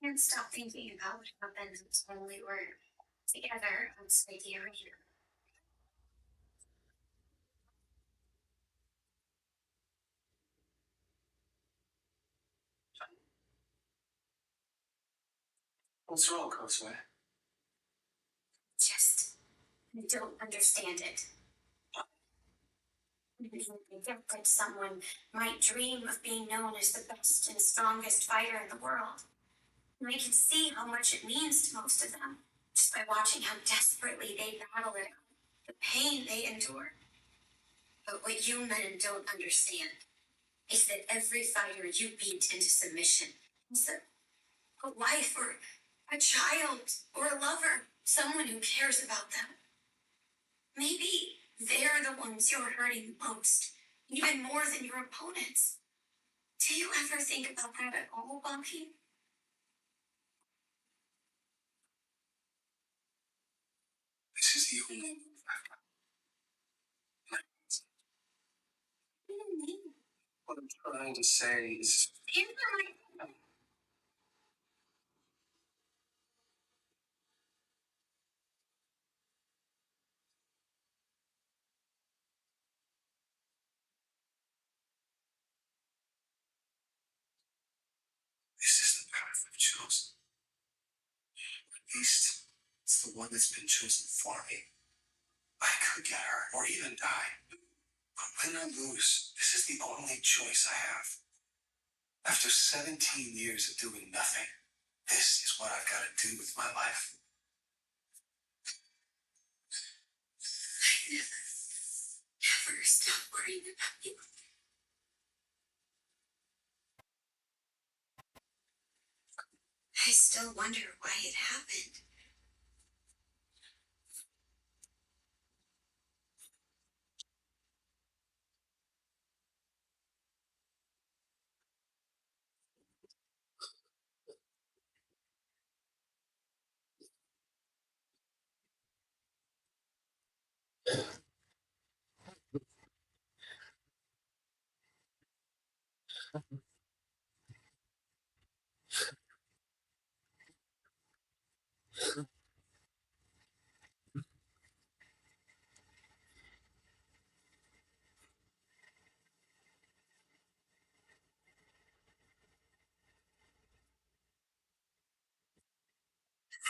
Can't stop thinking about what happened when we were together outside the arena. What's wrong, Cosway? Just I don't understand it. I get that someone might dream of being known as the best and strongest fighter in the world. And I can see how much it means to most of them, just by watching how desperately they battle it out, the pain they endure. But what you men don't understand is that every fighter you beat into submission is a wife or a child or a lover, someone who cares about them. Maybe they're the ones you're hurting the most, even more than your opponents. Do you ever think about that at all, Bucky? This is the only what I'm trying to say is this is the path I've chosen. At least it's the one that's been chosen for me. I could get hurt or even die. But win or lose, this is the only choice I have. After 17 years of doing nothing, this is what I've got to do with my life. I never stop worrying about you. I still wonder why it happened.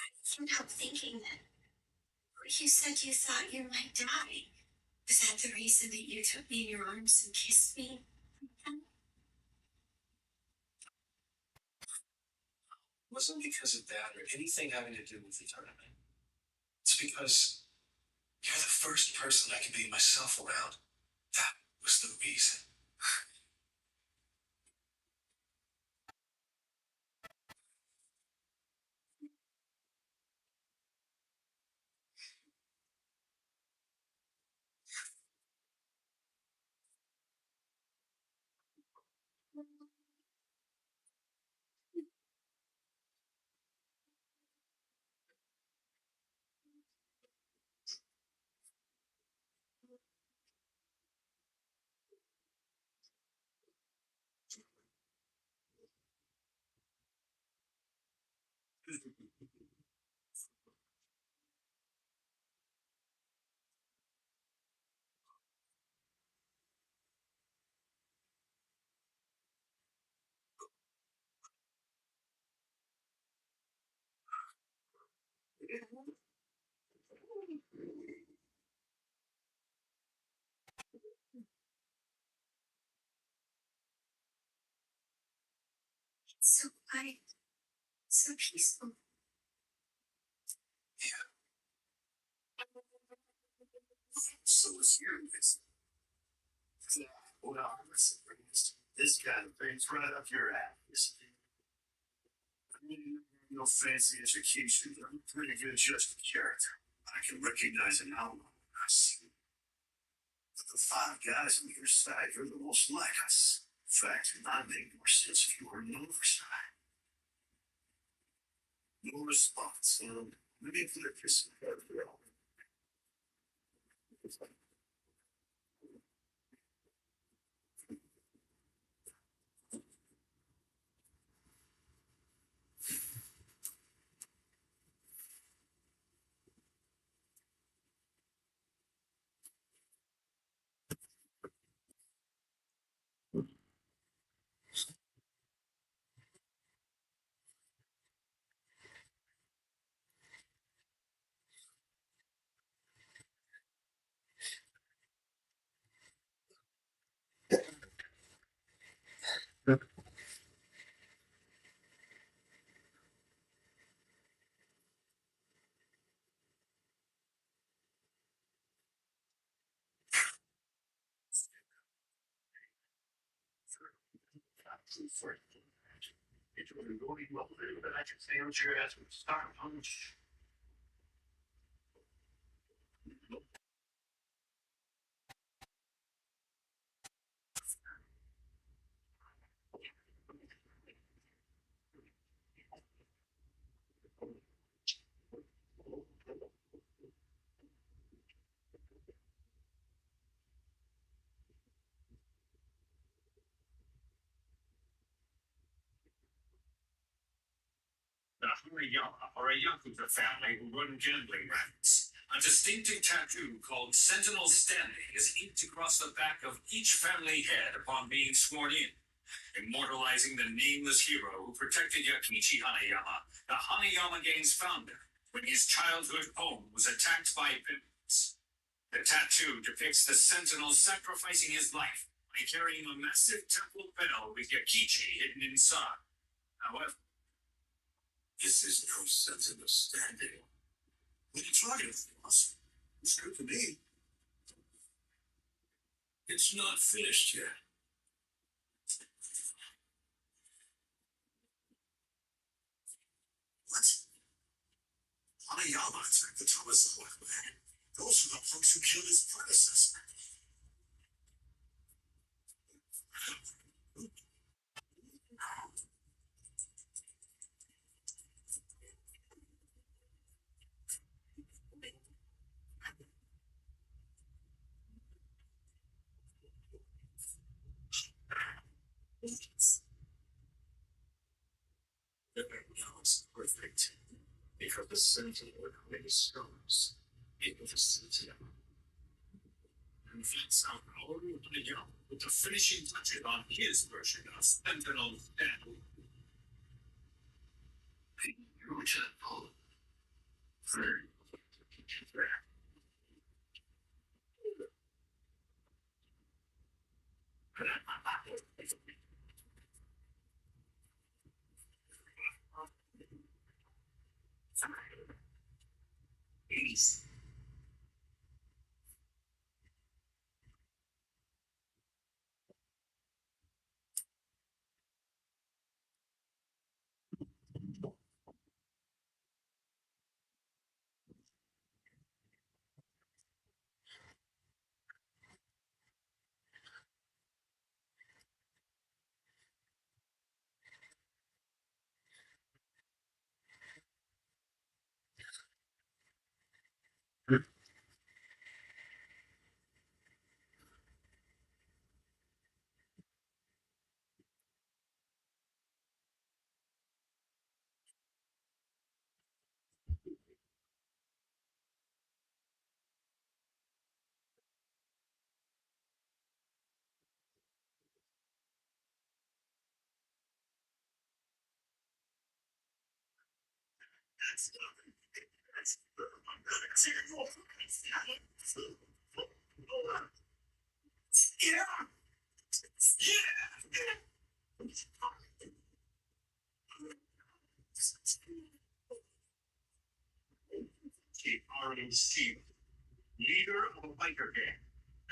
I can't help thinking that you said you thought you might die. Was that the reason that you took me in your arms and kissed me? It wasn't because of that or anything having to do with the tournament. It's because you're the first person I could be myself around. That was the reason. So quiet, so peaceful. Yeah, so is your visit. Well, listen, Ernest, this kind of thing's right up your alley. I mean, no fancy education, but I'm a pretty good judge of character. I can recognize an outlaw when I see him. But the five guys on your side are the most like us. In fact, it might make more sense if you were on our side. No response. Let me put it this way. For it would go well, but I just say what your ass would start punch. The Hanayama are a Yakuza family who run gambling rackets. A distinctive tattoo called Sentinel Standing is inked across the back of each family head upon being sworn in, immortalizing the nameless hero who protected Yakichi Hanayama, the Hanayama gang's founder, when his childhood home was attacked by pirates. The tattoo depicts the Sentinel sacrificing his life by carrying a massive temple bell with Yakichi hidden inside. However, this is no sensitive standing. What are you talking about, boss? It's good to me. It's not finished yet. What? Hanayama attacked the Tomazawa clan. Those are the punks who killed his predecessor. That was perfect. Because the Sentinel would many stars. It was a Sentinel. And that's how Haru Hanayama put the finishing touches on his version of Sentinel Stand. Beautiful. Very peace. Yeah. ROC, leader of a biker gang,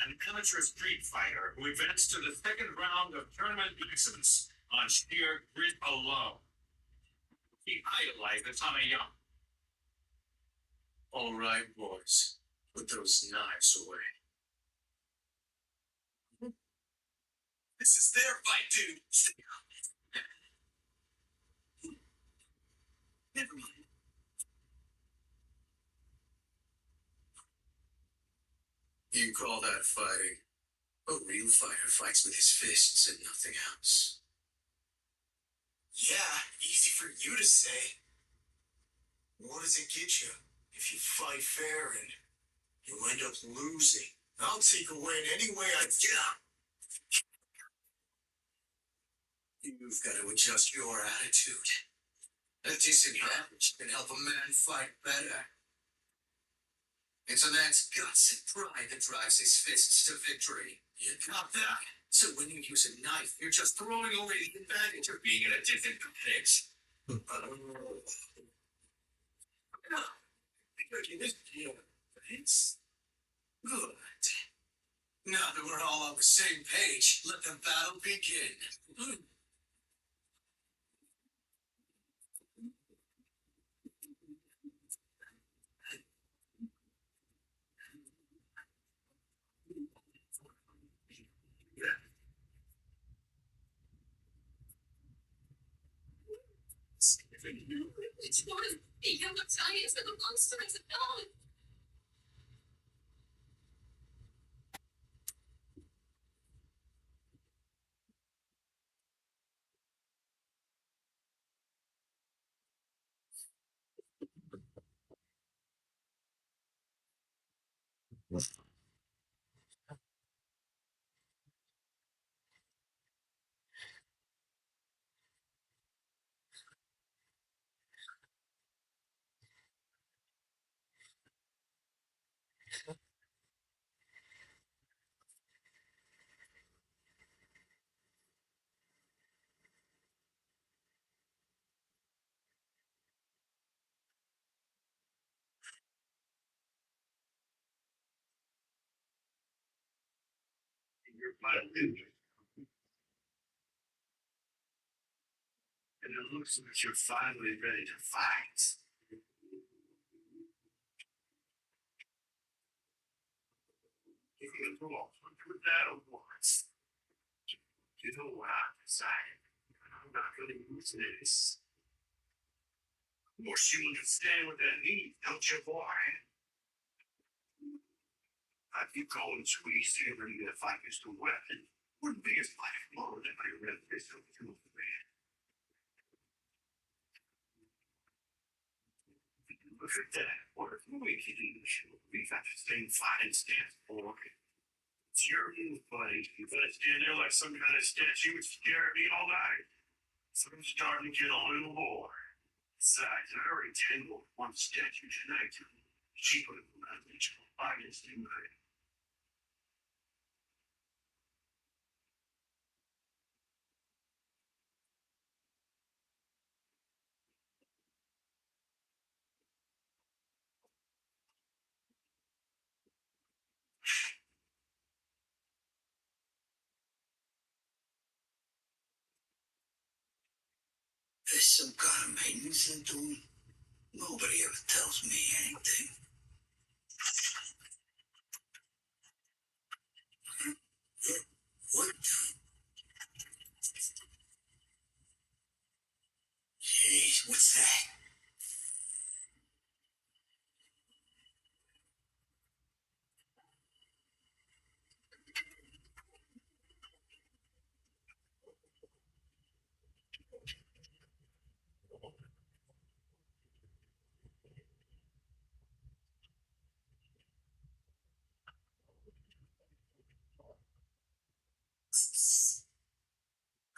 an amateur street fighter who advanced to the second round of tournament excellence on sheer grit alone. He idolized Tommy Young. All right, boys, put those knives away. This is their fight, dude. Stay up. Never mind. You call that fighting? A real fighter fights with his fists and nothing else. Yeah, easy for you to say. What does it get you if you fight fair and you end up losing? I'll take a win any way I can. You've got to adjust your attitude. A disadvantage can help a man fight better. It's a man's guts and pride that drives his fists to victory. You got that? So when you use a knife, you're just throwing away the advantage of being in a disadvantage. It's good. Now that we're all on the same page, let the battle begin. It's one of the young Italians with the monsters of God. You're my dude. And it looks like you're finally ready to fight. You can go off with that once. You know what I decided? I'm not gonna use this. Of course, you understand what that means, don't you, boy? I keep calling squeeze every fight is a weapon. Wouldn't be as life more than I read this over to the man. Look at that. What if we can do? We've got the same fighting stance for it. It's your move, buddy. You gotta stand there like some kind of statue and stare at me all night. So I'm starting to get on in the war. Besides, I already tangled one statue tonight. She put it in my original finest in my. There's some kind of maintenance into him. Nobody ever tells me anything. What? Jeez, what's that?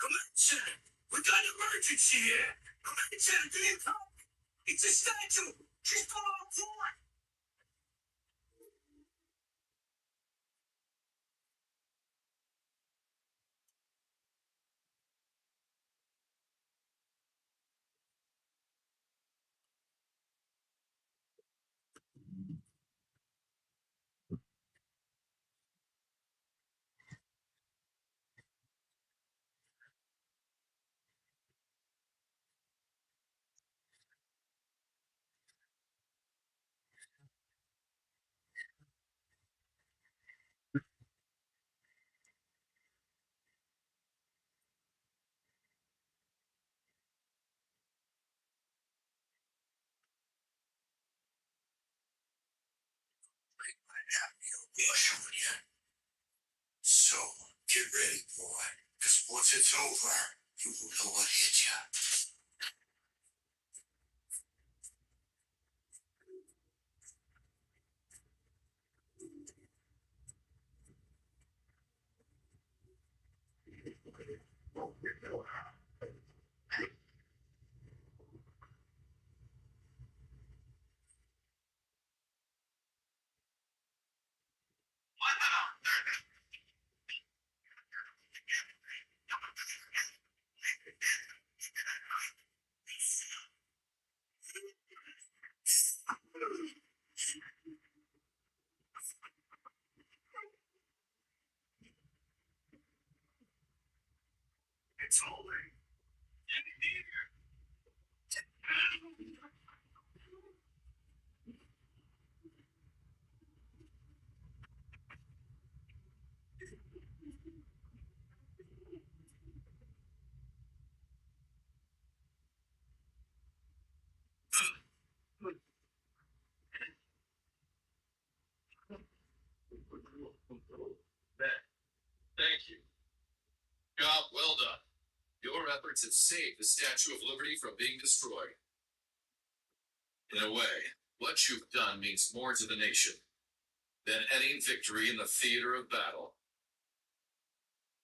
Come on, Senator. We got an emergency here. Come on, Senator. Do you come? It's a statue. She's going on floor. Rush on you. So, get ready, boy, because once it's over, you will know what hit you. It's all right. Thank you. Job well done. Your efforts have saved the Statue of Liberty from being destroyed. In a way, what you've done means more to the nation than any victory in the theater of battle.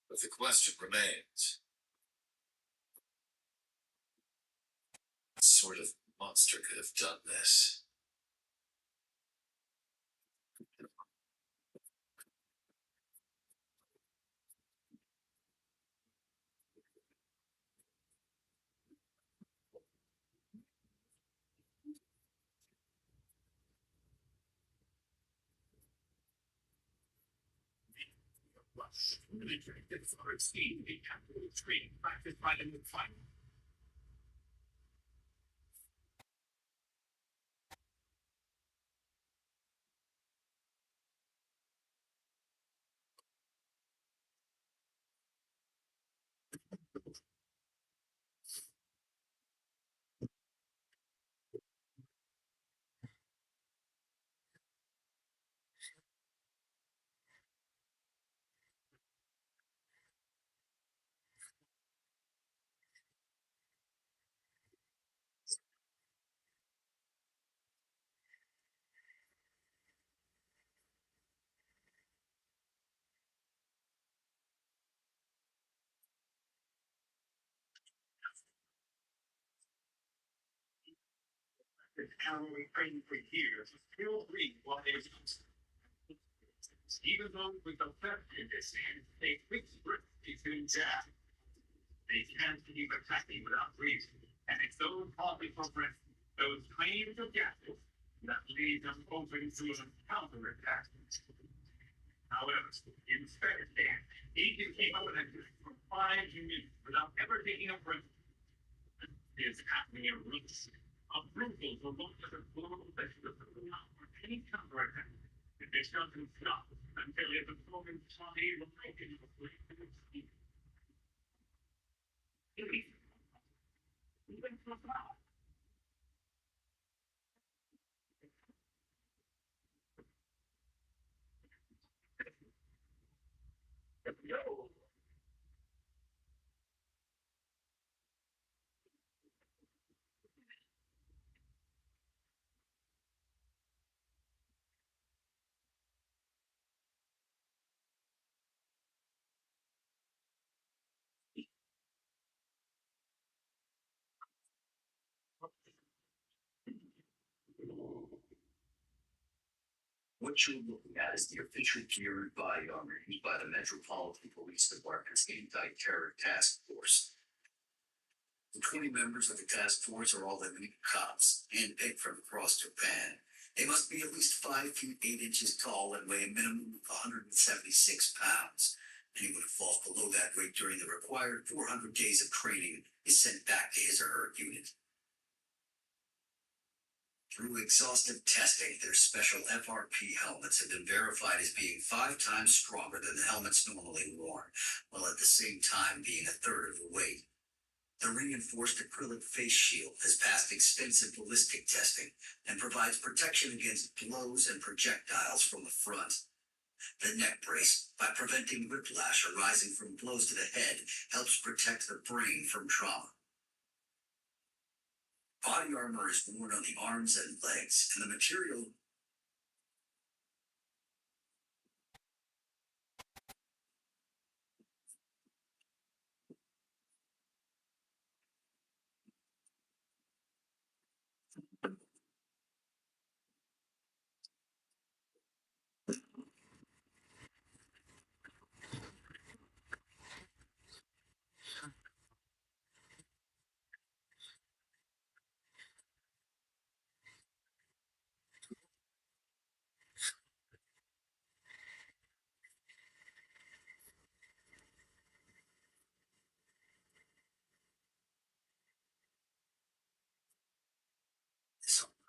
But the question remains, what sort of monster could have done this? Cavalry training for years, still breathe while they was even though with the theft in this hand, they fix Britain between jazz. They can't keep attacking without reason. And it's those hardly progress, those claims of justice, that lead them open to a counterattack. However, instead, Egypt came up with a for 5 minutes without ever taking a breath. Is happening in roots. A brutal for most of the global that should have put out for any counterattack. If this doesn't stop until it's a moment time like in the place of its feet. Even for now. No. What you're looking at is the official gear and body armor used by the Metropolitan Police Department's Anti-Terror Task Force. The 20 members of the task force are all elite cops, handpicked from across Japan. They must be at least 5 feet 8 inches tall and weigh a minimum of 176 pounds. Anyone who falls below that weight during the required 400 days of training is sent back to his or her unit. Through exhaustive testing, their special FRP helmets have been verified as being 5 times stronger than the helmets normally worn, while at the same time being a third of the weight. The reinforced acrylic face shield has passed extensive ballistic testing and provides protection against blows and projectiles from the front. The neck brace, by preventing whiplash arising from blows to the head, helps protect the brain from trauma. Body armor is worn on the arms and legs, and the material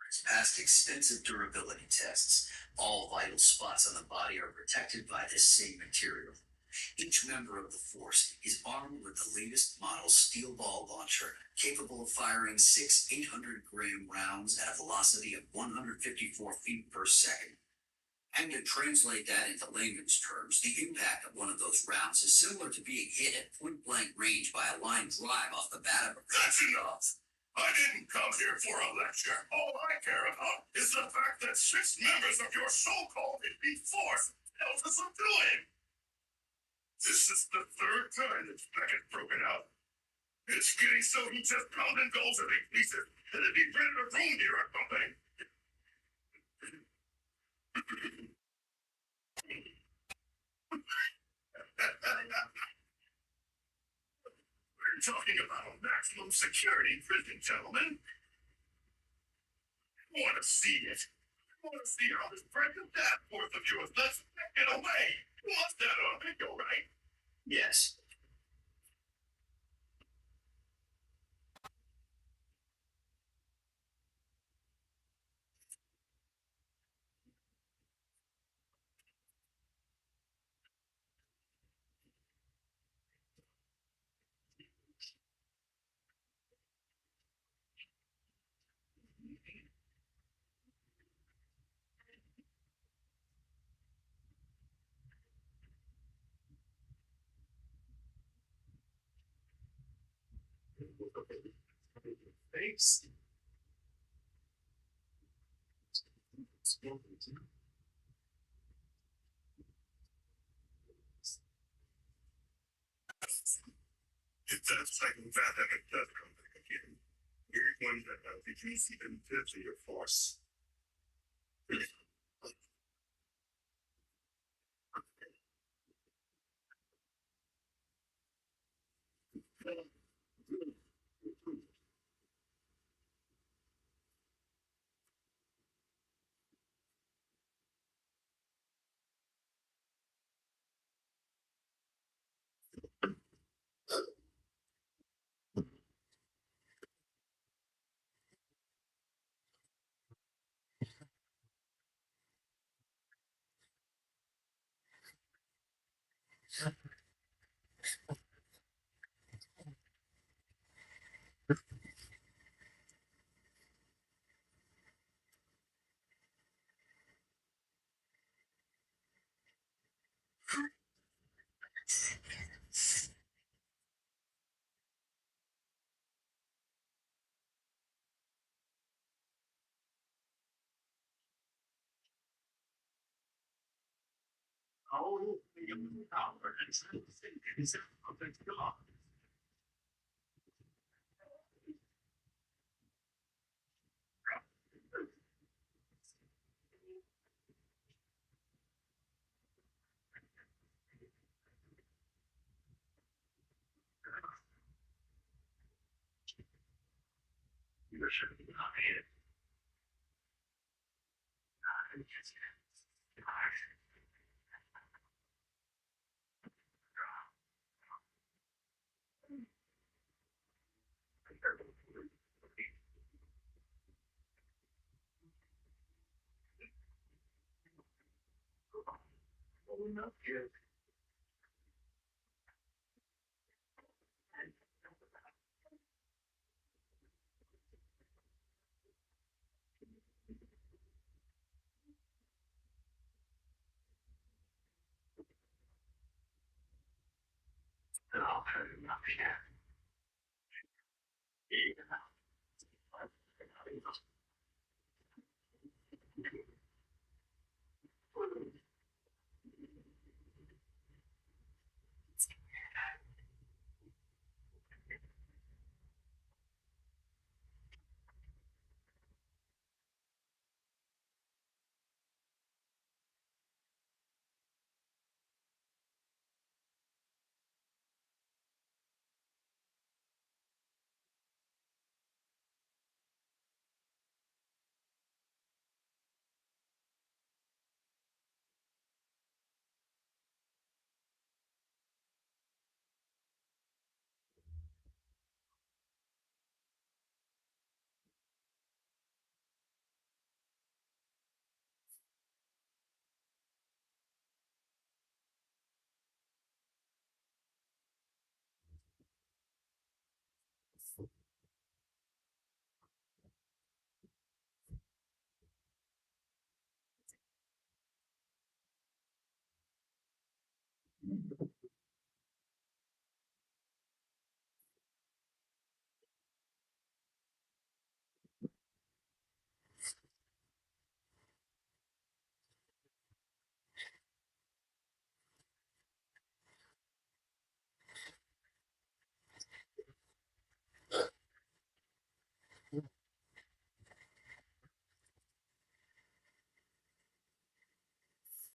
has passed extensive durability tests. All vital spots on the body are protected by this same material. Each member of the force is armed with the latest model steel ball launcher, capable of firing 6 800-gram rounds at a velocity of 154 feet per second. And to translate that into layman's terms, the impact of one of those rounds is similar to being hit at point-blank range by a line drive off the bat of a... That's enough. I didn't come here for a lecture. All I care about is the fact that 6 members of your so-called elite force failed to subdue him. This is the 3rd time that Beckett's broken out. It's getting so he just pound and goes and he pieces, and it'd be ready to room here or something. We're talking about a maximum security prison, gentlemen. I want to see it. I want to see how this precious task force of yours lets get away. You must have a video, right? Yes. Thanks. If that psychopathic does come back again, you're going to have to use even fifth of your force. Oh, you power and it's God. You should be not here. Not good.